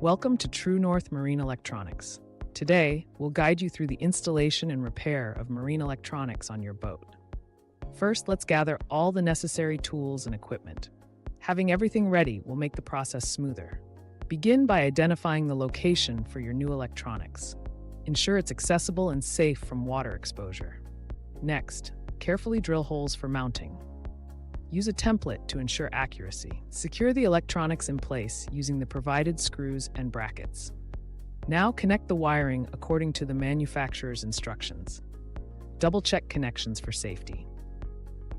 Welcome to True North Marine Electronics. Today, we'll guide you through the installation and repair of marine electronics on your boat. First, let's gather all the necessary tools and equipment. Having everything ready will make the process smoother. Begin by identifying the location for your new electronics. Ensure it's accessible and safe from water exposure. Next, carefully drill holes for mounting. Use a template to ensure accuracy. Secure the electronics in place using the provided screws and brackets. Now connect the wiring according to the manufacturer's instructions. Double-check connections for safety.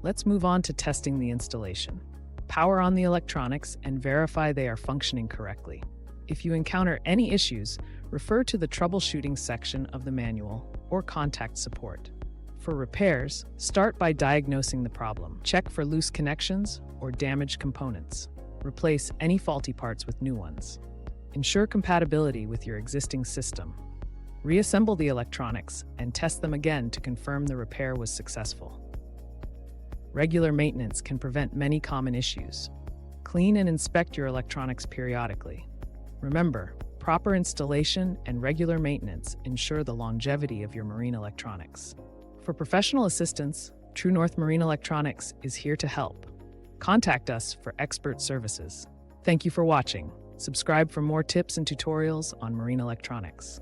Let's move on to testing the installation. Power on the electronics and verify they are functioning correctly. If you encounter any issues, refer to the troubleshooting section of the manual or contact support. For repairs, start by diagnosing the problem. Check for loose connections or damaged components. Replace any faulty parts with new ones. Ensure compatibility with your existing system. Reassemble the electronics and test them again to confirm the repair was successful. Regular maintenance can prevent many common issues. Clean and inspect your electronics periodically. Remember, proper installation and regular maintenance ensure the longevity of your marine electronics. For professional assistance, True North Marine Electronics is here to help. Contact us for expert services. Thank you for watching. Subscribe for more tips and tutorials on marine electronics.